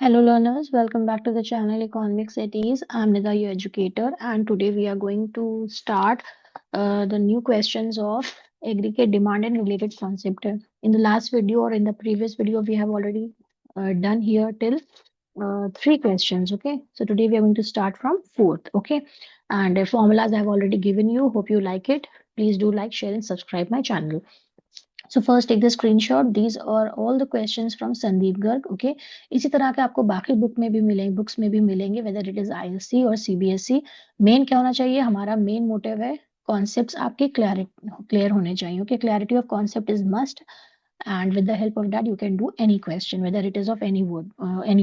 Hello learners, welcome back to the channel Economics at Ease. I'm Nida, your educator, and today we are going to start the new questions of aggregate demand and related concept. In the last video or in the previous video, we have already done here till three questions. Okay, so today we are going to start from fourth. Okay, and formulas I have already given you. Hope you like it. Please do like, share, and subscribe my channel. So first take the screenshot. These are all the questions from Sandeep Garg. Okay, इसी तरह के आपको बाकी books में भी मिलेंगे whether it is ISC और CBSE. Main क्या होना चाहिए, हमारा मेन मोटिव है कॉन्सेप्ट्स आपके क्लियर होने चाहिए. Okay, clarity of concept is must, and with the help of that you can do any question whether it is of any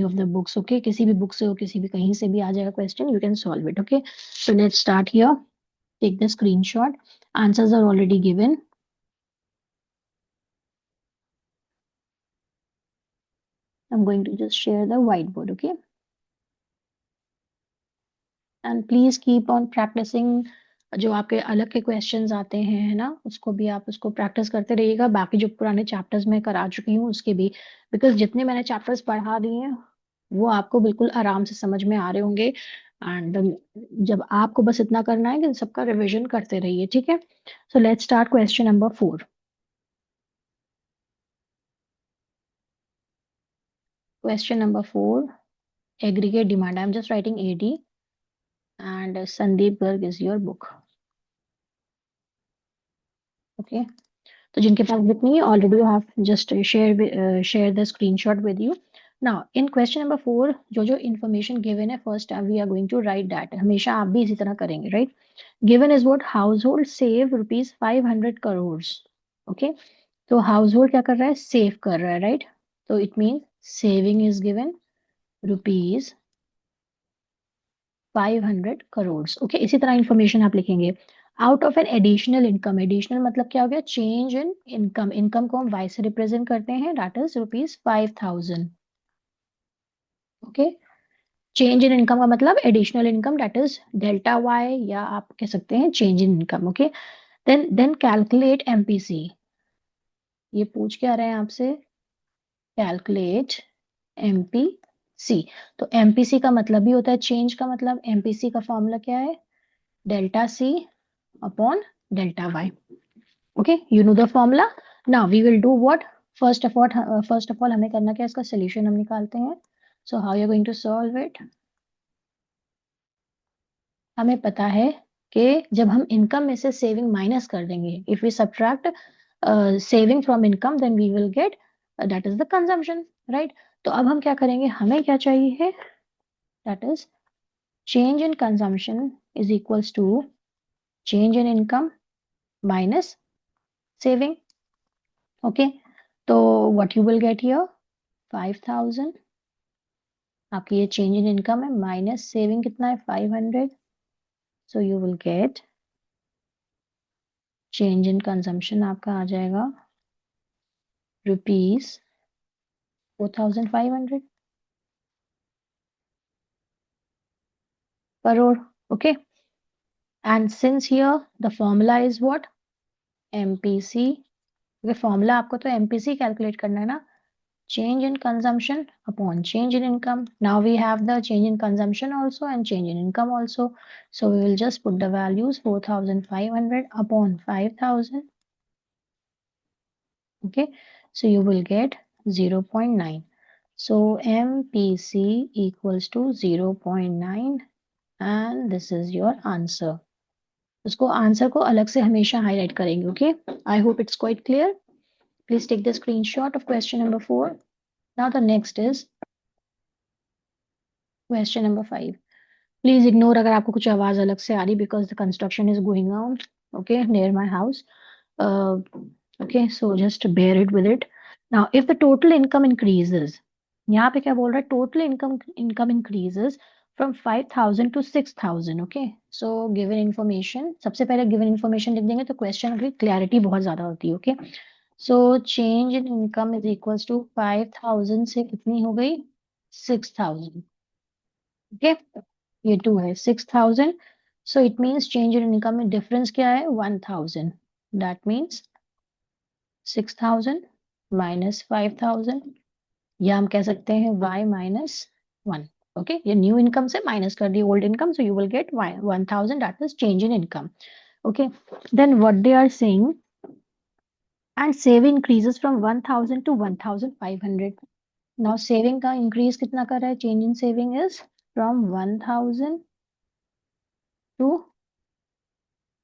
of the books. Okay, किसी भी बुक से हो, किसी भी कहीं से भी आ जाएगा question, you can solve it. Okay, so let's start here. Take the screenshot. Answers are already given. I'm going to just share the whiteboard. Okay, and please keep on practicing. जो आपके अलग के क्वेश्चंस आते हैं है ना, उसको भी आप उसको प्रैक्टिस करते रहिएगा. बाकी जो पुराने चैप्टर्स में करा चुकी हूँ उसके भी, बिकॉज जितने मैंने चैप्टर्स पढ़ा दिए हैं वो आपको बिल्कुल आराम से समझ में आ रहे होंगे. एंड जब आपको बस इतना करना है कि सबका रिविजन करते रहिए. ठीक है, so let's start question number 4. Question number 4, aggregate demand. I'm just writing AD, and Sandeep Garg is your book. Okay, तो जिनके पास बुक नहीं है, already you have just share the screenshot with you. Now in question number 4, जो information given है, first we are going to write that. हमेशा आप भी इसी तरह करेंगे, right? Given is what? Household save rupees 500 crores. Okay, तो household क्या कर रहा है? Save कर रहा है, right? तो it means saving is given rupees 500 crores. Okay, इसी तरह information आप लिखेंगे. Out of an additional income. Additional मतलब क्या हो गया? Change in income. इनकम को हम वाई से रिप्रेजेंट करते हैं, that is rupees 5000. Okay, change in income का मतलब additional income, that is delta Y, या आप कह सकते हैं change in income. Okay, then calculate MPC. ये पूछ क्या रहे हैं आपसे? Calculate MPC. तो एमपीसी का मतलब भी होता है चेंज का मतलब. एमपीसी का फॉर्मूला क्या है? Delta C upon delta Y. Okay, you know the formula. Now we will do what? First of all हमें करना क्या है? इसका solution हम निकालते हैं. So how you are going to solve it? हमें पता है कि जब हम इनकम में से सेविंग माइनस कर देंगे, if we subtract saving from income, then we will get that is the consumption, right? तो अब हम क्या करेंगे? हमें क्या चाहिए? That is change in consumption is equals to change in income minus saving. Okay, तो what you will get here? 5000. आपकी ये चेंज इन इनकम है, माइनस सेविंग कितना है? 500. So you will get change in consumption आपका आ जाएगा rupees 4500 crore. Okay, and since here the formula is what? MPC. Formula आपको तो एमपीसी कैलकुलेट करना है ना. change in consumption upon change in income. Now we have the change in consumption also and change in income also. So we will just put the values 4500 upon 5000. Okay, so you will get 0.9. So MPC equals to 0.9, and this is your answer. उसको answer को अलग से हमेशा highlight करेंगे. Okay, I hope it's quite clear. Please take the screenshot of question number 4. Now the next is question number 5. Please ignore अगर आपको कुछ आवाज अलग से आ रही, because the construction is going on, okay, near my house. Okay, so just bear it with it. Now if the total income increases, यहाँ पे क्या बोल रहा है? total income increases from 5000 to 6000. okay, so given information, सबसे पहले given information लिख देंगे तो question की clarity बहुत ज्यादा होती है. okay, so change in income is equals to 5000 से कितनी हो गई? 6000. okay, ये 2 है, 6000. so it means change in income में difference क्या है? 1000. that means 6000 minus 5000. या हम कह सकते हैं y माइनस 1. ओके, ये न्यू इनकम से माइनस कर the old income, so you will gate 1000, that is change in income. Okay, then what they are saying, and saving increases from 1000 to 1500. Now saving का increase कितना कर रहा है? Change in saving is from 1000 to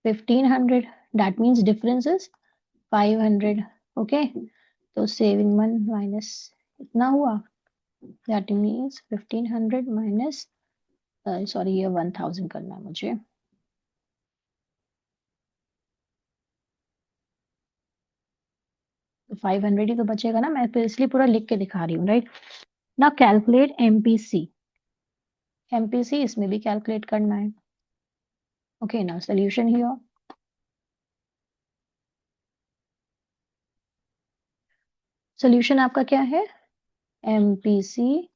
1500. That means difference is 500. Okay, तो saving 1 minus इतना हुआ, that means 1500 minus sorry, ये 1000 करना है मुझे. तो 500 ही तो बचेगा ना, मैं फिर इसलिए पूरा लिख के दिखा रही हूँ, राइट. ना कैलकुलेट एमपीसी. एमपीसी इसमें भी कैलकुलेट करना है. Okay, now solution here. Solution आपका क्या है? MPC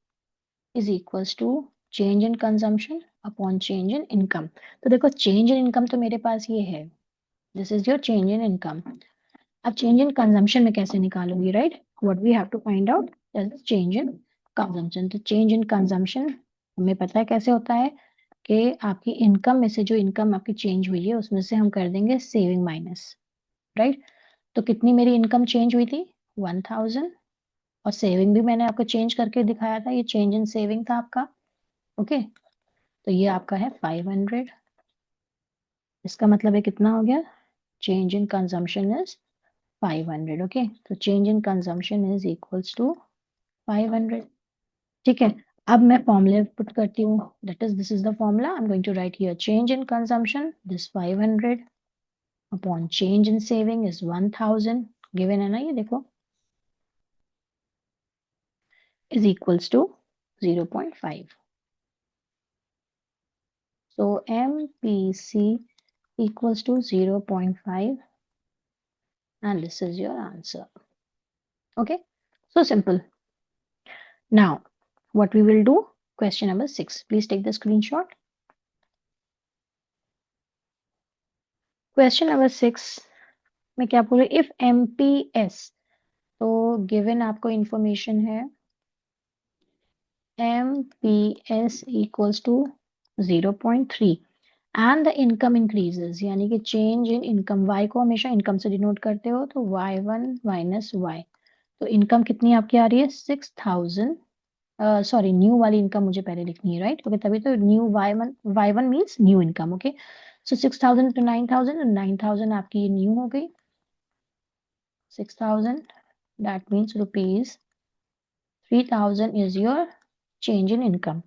is equals to change in consumption upon change in income. तो देखो, चेंज इन इनकम तो मेरे पास ये है, this is your change in income. अब चेंज इन कंजम्पशन में कैसे निकालूंगी, right? What we have to find out is change in consumption. तो चेंज इन कंजम्पशन हमें पता है कैसे होता है कि आपकी इनकम में से जो इनकम आपकी चेंज हुई है उसमें से हम कर देंगे सेविंग माइनस, राइट. तो कितनी मेरी इनकम चेंज हुई थी? 1000. और सेविंग भी मैंने आपको चेंज करके दिखाया था, ये चेंज इन सेविंग था आपका. ओके, तो ये आपका है 500. इसका मतलब है कितना हो गया? Change in consumption is 500. Okay, तो change in consumption is equals to 500. ठीक है, अब मैं फॉर्मूले पुट करती हूँ, that is this is the formula. I am going to write here change in consumption, this 500 upon change in saving is 1000. Given है ना, ये देखो, is equals to 0.5. So MPC equals to 0.5 and this is your answer. Okay, so simple. Now what we will do, question number 6. Please take the screenshot. Question number 6 में क्या बोल रहे? If MPS, तो given आपको information है MPS equals to 0.3 and the income increases, यानी कि change in income, y को हमेशा income से डिनोट करते हो, तो y1 minus y. तो इनकम कितनी आपकी आ रही है? 6000. सॉरी, न्यू वाली इनकम मुझे पहले लिखनी है, राइट. ओके, तभी तो new y1 means new income. Okay, so 6000 to 9000, 9000 आपकी ये न्यू हो गई. 6000, that means rupees 3000 is your change in income.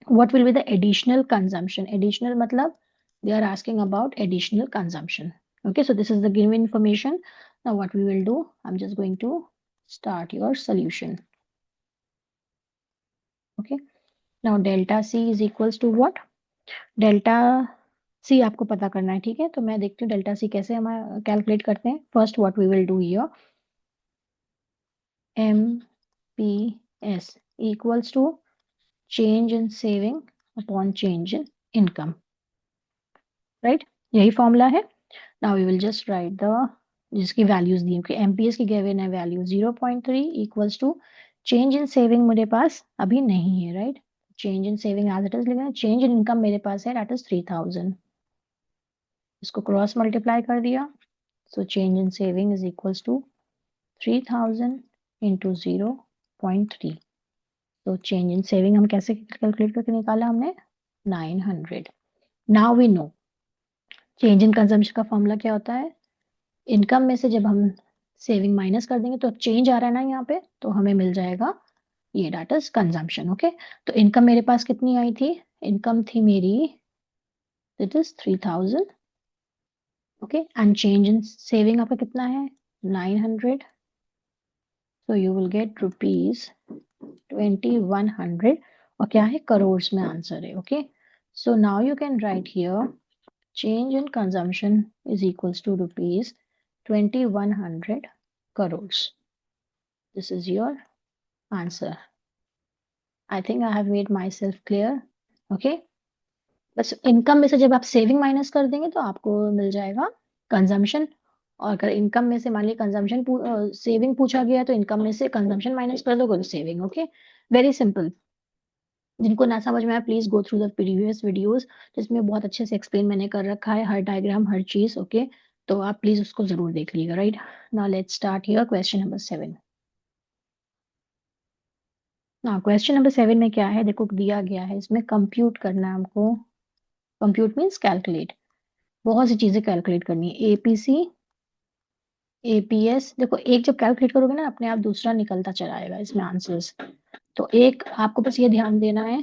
What will be the additional consumption? Additional matlab they are asking about additional consumption. Okay, so this is the given information. Now what we will do, I'm just going to start your solution. Okay, now delta c is equals to what? Delta C आपको पता करना है, ठीक है. तो मैं देखती हूँ डेल्टा सी कैसे हम कैलकुलेट करते हैं. First what we will do here, M P S equals to change in saving upon change in income, right. यही फॉर्मूला है. Now we will just write the जिसकी वैल्यूज दी, कि एमपीएस की गिवन है value 0.3 equals to change in saving मेरे पास अभी नहीं है, right. Change in saving as it is लिखना है. चेंज इन इनकम मेरे पास है, दैट इज 3000. इसको क्रॉस मल्टीप्लाई कर दिया, so change in saving is equals to 3000 into 0.3. तो change in saving हम कैसे कैलकुलेट करके निकाला हमने? 900. Now we know change in consumption का फॉर्मूला क्या होता है. इनकम में से जब हम सेविंग माइनस कर देंगे तो चेंज आ रहा है ना यहाँ पे, तो हमें मिल जाएगा ये, दैट इज कंजम्पशन. ओके, तो इनकम मेरे पास कितनी आई थी? इनकम थी मेरी, it is 3000. Okay, and change in saving आपका कितना है? 900. So you will get rupees 2100. और क्या है? करोड़ में आंसर है. Okay, so now you can write here change in consumption is equals to rupees 2100 crores. This is your answer. I think I have made myself clear. Okay, बस income में से जब आप सेविंग माइनस कर देंगे तो आपको मिल जाएगा कंजम्पशन. और अगर इनकम में से मान ली कंजम्पशन सेविंग पूछा गया है तो इनकम में से कंजम्पशन माइनस कर दोगे तो सेविंग। Okay, very simple. जिनको ना समझ में आया please go through the previous videos, जिसमें बहुत अच्छे से एक्सप्लेन मैंने कर रखा है हर डायग्राम हर चीज। ओके, तो आप प्लीज उसको जरूर देख लीजिएगा। Right, now let's start here question number 7। ना क्वेश्चन नंबर 7 में क्या है, देखो दिया गया है इसमें कंप्यूट करना है हमको। कंप्यूट मीन्स कैलकुलेट, बहुत सी चीजें कैलकुलेट करनी है। एपीसी, एपीएस, देखो एक जब कैलकुलेट करोगे ना अपने आप दूसरा निकलता चला आएगा इसमें आंसर्स। तो एक आपको बस ये ध्यान देना है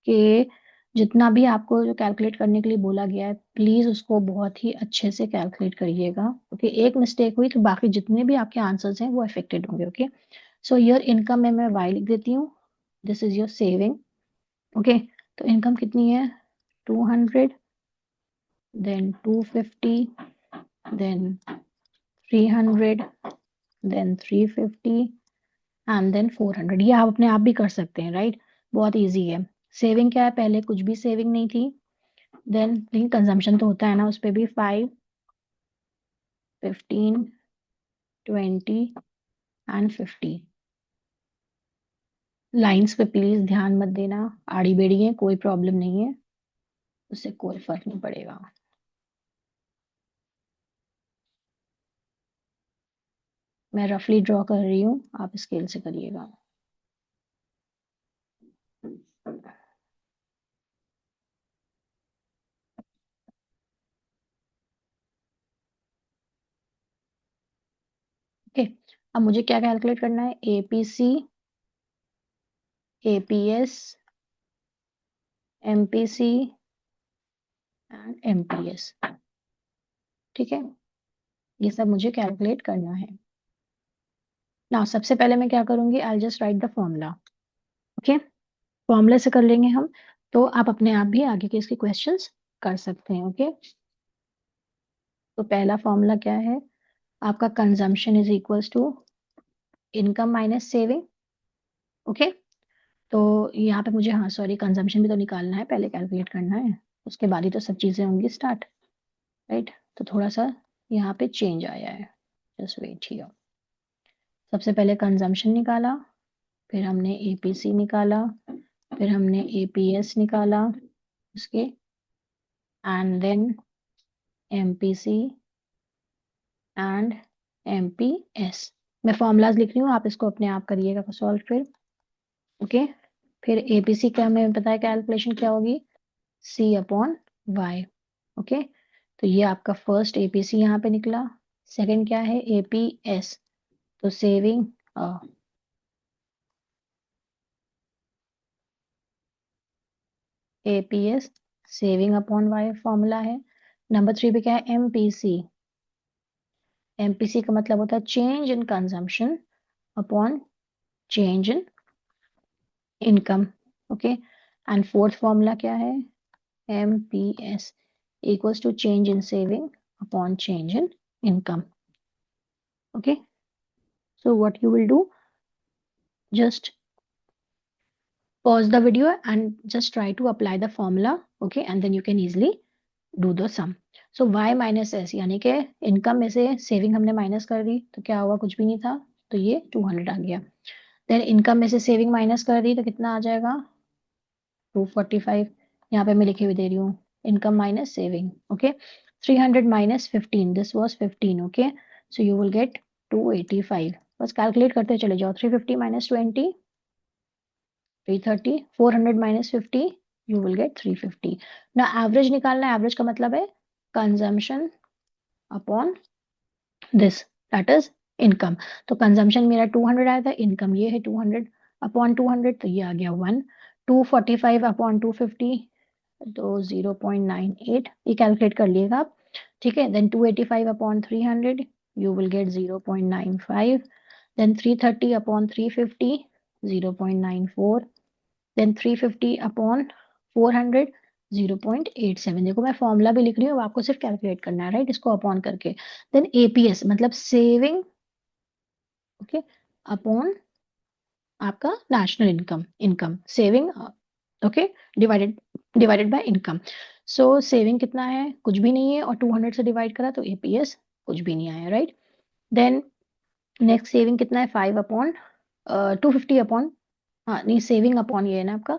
कि जितना भी आपको जो कैलकुलेट करने के लिए बोला गया है प्लीज उसको बहुत ही अच्छे से कैलकुलेट करिएगा, क्योंकि एक मिस्टेक हुई तो बाकी जितने भी आपके आंसर्स हैं वो अफेक्टेड होंगे। ओके, सो योर इनकम में मैं वाई लिख देती हूँ, this is your saving. Okay, तो इनकम कितनी है, 200, then 250, then 300, then 350 and then 400। ये आप अपने आप भी कर सकते हैं। राइट, बहुत इजी है। सेविंग क्या है, पहले कुछ भी सेविंग नहीं थी। देन लेकिन कंजम्पशन तो होता है ना, उस पर भी 5, 15, 20 एंड 50। लाइंस पे प्लीज ध्यान मत देना, आड़ी बेड़ी है, कोई प्रॉब्लम नहीं है, उससे कोई फर्क नहीं पड़ेगा। मैं रफली ड्रॉ कर रही हूँ, आप स्केल से करिएगा। ओके, अब मुझे क्या कैलकुलेट करना है, APC, APS, MPC and MPS. ठीक है, ये सब मुझे कैलकुलेट करना है ना। सबसे पहले मैं क्या करूंगी, I just write the formula. Okay, फॉर्मूले से कर लेंगे हम, तो आप अपने आप भी आगे के इसके क्वेश्चंस कर सकते हैं। ओके, तो पहला फॉर्मूला क्या है आपका, consumption is equals to income minus saving. Okay, तो यहाँ पे मुझे, हाँ सॉरी, कंजम्पशन भी तो निकालना है, पहले कैलकुलेट करना है, उसके बाद ही तो सब चीजें होंगी स्टार्ट। राइट, तो थोड़ा सा यहाँ पे चेंज आया है, जस्ट वेट हियर। सबसे पहले कंजम्पशन निकाला, फिर हमने एपीसी निकाला, फिर हमने एपीएस निकाला उसके, and then MPC and MPS. मैं फॉर्मूलाज लिख रही हूँ, आप इसको अपने आप करिएगा सॉल्व फिर। ओके, फिर एपीसी का हमें पता है कैलकुलेशन क्या होगी, सी अपॉन वाई। ओके, तो ये आपका फर्स्ट एपीसी यहाँ पे निकला। सेकंड क्या है, एपीएस, तो saving, APS saving upon Y formula है। नंबर 3 पे क्या है, एमपीसी। एमपीसी का मतलब होता है change in consumption upon change in income. Okay, and fourth formula क्या है, MPS equals to change in saving upon change in income. Okay, so what you will do, just pause the video and just try to apply the formula. Okay, and then you can easily do the sum. So y minus s, यानी कि income में से saving हमने minus कर दी तो क्या हुआ, कुछ भी नहीं था, तो ये 200 आ गया। देन इनकम में से सेविंग माइनस कर दी तो कितना आ जाएगा, 245। यहाँ पे मैं लिखे हुए दे रही हूँ, income minus saving. Okay, 300 minus 15, this was 15। Okay, so you will gate 285। बस कैलकुलेट करते चले जाओ, 350 minus 20, 330, 400 minus 50, you will gate 350। ना एवरेज निकालना है, एवरेज का मतलब है consumption upon this, that is income. तो कंजम्पशन मेरा 200 आया था, इनकम ये है 200 अपॉन 200, तो ये आ गया 1। 245 अपॉन 250, तो 0.98, ये कैलकुलेट कर लिएगा आप। ठीक है, then 285 upon 300, you will get 0.95। Then 330 upon 350, 0.94। Then 350 upon 400, 0.87। देखो मैं फॉर्मूला भी लिख रही हूँ, अब आपको सिर्फ कैलकुलेट करना है। राइट, इसको अपॉन करके। देन एपीएस मतलब सेविंग, ओके, अपॉन आपका national income, income saving, okay, divided divided by income. So saving कितना है, कुछ भी नहीं है, और 200 से डिवाइड करा तो एपीएस कुछ भी नहीं आया, राइट। देन नेक्स्ट सेविंग कितना है, 250 अपॉन, हाँ नहीं, सेविंग अपॉन ये है ना आपका।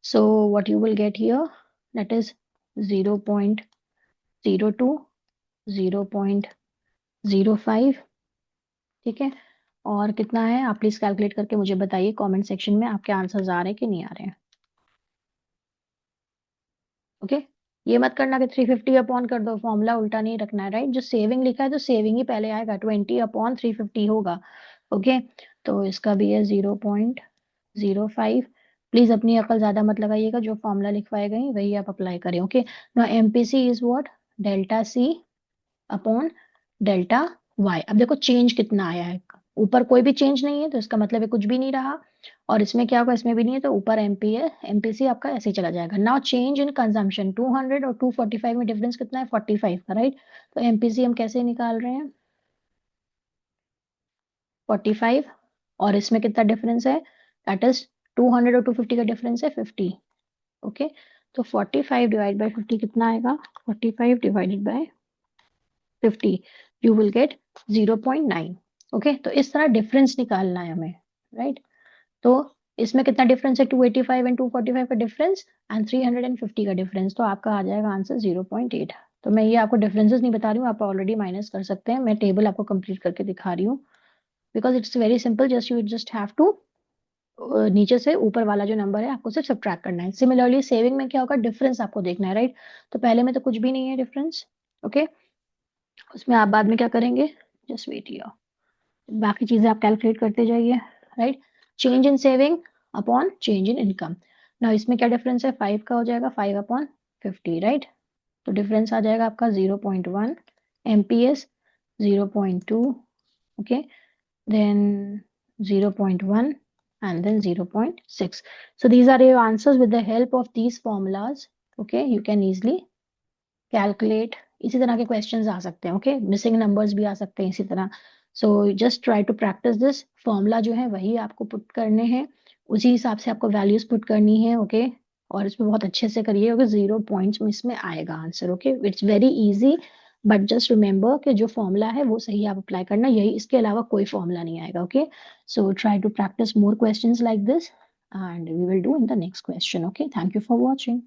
So what you will get here, that is 0.02, 0.05, ठीक है। और कितना है, आप प्लीज कैलकुलेट करके मुझे बताइए कमेंट सेक्शन में, आपके आंसर्स आ रहे हैं कि नहीं आ रहे हैं। ओके, ये मत करना कि 350 अपॉन कर दो, फॉर्मूला उल्टा नहीं रखना है, राइट। जो सेविंग लिखा है तो सेविंग ही पहले आएगा, 20/350 होगा। ओके, तो इसका भी है 0.05। प्लीज अपनी अकल ज्यादा मत लगाइएगा, जो फॉर्मूला लिखवाए गए वही आप अप्लाई करें। Okay, now MPC is what, delta C upon delta Y. अब देखो चेंज कितना आया है, ऊपर कोई भी चेंज नहीं है तो इसका मतलब है कुछ भी नहीं रहा, और इसमें क्या होगा, इसमें भी नहीं है, तो ऊपर एमपी है, एमपीसी आपका ऐसे ही चला जाएगा। नाउ चेंज इन कंजम्पशन, 200 और 245 में डिफरेंस कितना है, 45 का, राइट। तो एमपीसी हम कैसे निकाल रहे हैं, 45, और इसमें कितना डिफरेंस है, दैट इज 200 और 250 का डिफरेंस है 50। ओके, तो 45 डिवाइड बाय 50 कितना आएगा, 45 divided by 50, you will get 0.9। Okay, तो इस तरह डिफरेंस निकालना है हमें, राइट। तो इसमें कितना डिफरेंस है, 285 एंड 245 का डिफरेंस एंड 350 का डिफरेंस, तो आपका आ जाएगा आंसर 0.8। तो मैं ये आपको डिफरेंसेस नहीं बता रही हूँ, आप ऑलरेडी माइनस कर सकते हैं, मैं टेबल आपको कंप्लीट करके दिखा रही हूँ, because it's very simple, just you just have to नीचे से ऊपर वाला जो नंबर है आपको सिर्फ सब्ट्रैक्ट करना है। सिमिलरली सेविंग में क्या होगा, डिफरेंस आपको देखना है, राइट। तो पहले में तो कुछ भी नहीं है डिफरेंस, ओके, उसमें आप बाद में क्या करेंगे, जस्ट वेट हियर, बाकी चीजें आप कैलकुलेट करते जाइए, right. Change in saving upon change in income. ना इसमें क्या डिफरेंस है, 5 का हो जाएगा, 5/50, राइट। तो डिफरेंस आ जाएगा आपका 0.1, MPS 0.2, okay, then 0.1 and then 0.6. So these are your answers. With the help of these formulas, okay, you can easily calculate। इसी तरह के क्वेश्चंस आ सकते हैं, ओके, मिसिंग नंबर्स भी आ सकते हैं इसी तरह। So just try to practise this, formula जो है वही आपको पुट करने हैं, उसी हिसाब से आपको वैल्यूज पुट करनी है, ओके। और इसमें बहुत अच्छे से करिए, ओके, 0 पॉइंट्स में इसमें आएगा answer, okay. It's very easy, but just remember कि जो फॉर्मूला है वो सही आप अप्लाई करना, यही, इसके अलावा कोई फॉर्मूला नहीं आएगा, okay. So try to practise more questions like this, and we will do in the next question, okay। Thank you for watching।